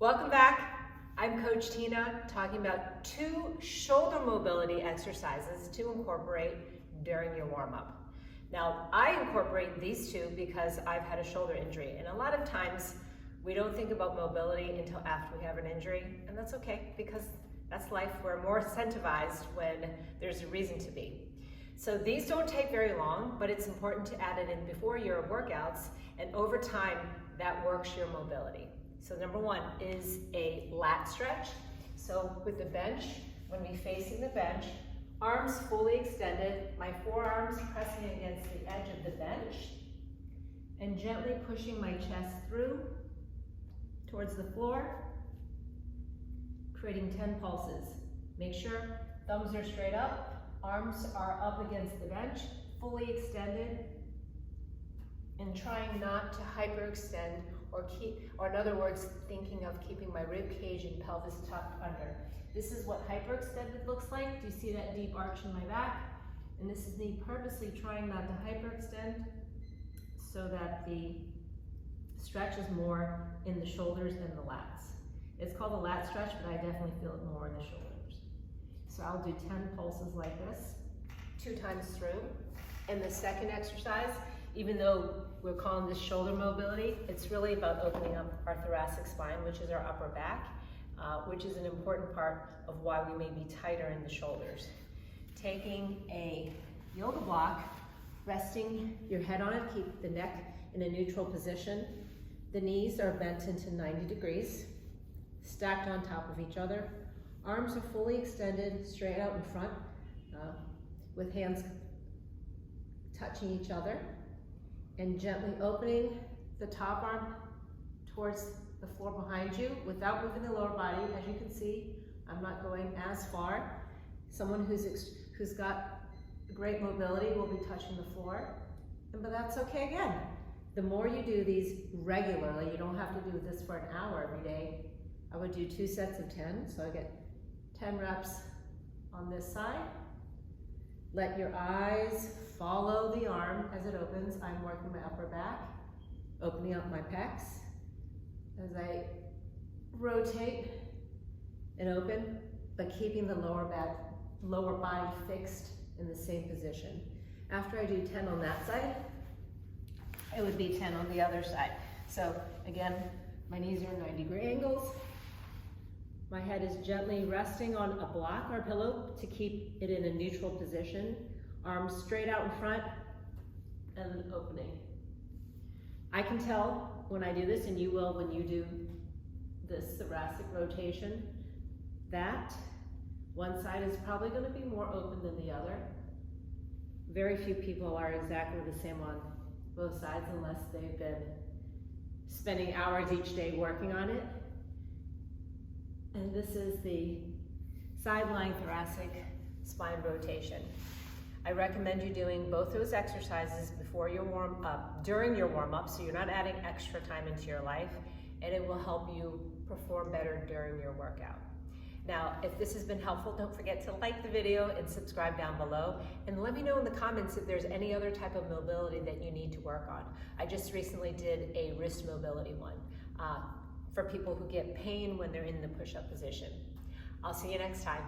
Welcome back. I'm Coach Tina talking about 2 shoulder mobility exercises to incorporate during your warm-up. Now, I incorporate these 2 because I've had a shoulder injury, and a lot of times we don't think about mobility until after we have an injury, and that's okay because that's life. We're more incentivized when there's a reason to be. So these don't take very long, but it's important to add it in before your workouts, and over time that works your mobility. So number 1 is a lat stretch. So with the bench, when we're facing the bench, arms fully extended, my forearms pressing against the edge of the bench, and gently pushing my chest through towards the floor, creating 10 pulses. Make sure thumbs are straight up, arms are up against the bench, fully extended, and trying not to hyperextend or in other words, thinking of keeping my rib cage and pelvis tucked under. This is what hyperextended looks like. Do you see that deep arch in my back? And this is me purposely trying not to hyperextend so that the stretch is more in the shoulders than the lats. It's called a lat stretch, but I definitely feel it more in the shoulders. So I'll do 10 pulses like this, 2 times through. And the second exercise, even though we're calling this shoulder mobility, it's really about opening up our thoracic spine, which is our upper back, which is an important part of why we may be tighter in the shoulders. Taking a yoga block, resting your head on it, keep the neck in a neutral position. The knees are bent into 90 degrees, stacked on top of each other. Arms are fully extended, straight out in front, with hands touching each other, and gently opening the top arm towards the floor behind you without moving the lower body. As you can see, I'm not going as far. Someone who's got great mobility will be touching the floor, but that's okay again. The more you do these regularly, you don't have to do this for an hour every day. I would do 2 sets of 10, so I get 10 reps on this side. Let your eyes follow the arm as it opens. I'm working my upper back, opening up my pecs as I rotate and open, but keeping the lower body fixed in the same position. After I do 10 on that side, it would be 10 on the other side. So again, my knees are in 90-degree angles. My head is gently resting on a block or pillow to keep it in a neutral position. Arms straight out in front and opening. I can tell when I do this, and you will when you do this thoracic rotation, that one side is probably going to be more open than the other. Very few people are exactly the same on both sides unless they've been spending hours each day working on it. And this is the sideline thoracic spine rotation. I recommend you doing both those exercises before your warm-up, during your warm-up, so you're not adding extra time into your life, and it will help you perform better during your workout. Now, if this has been helpful, don't forget to like the video and subscribe down below, and let me know in the comments if there's any other type of mobility that you need to work on. I just recently did a wrist mobility one for people who get pain when they're in the push-up position. I'll see you next time.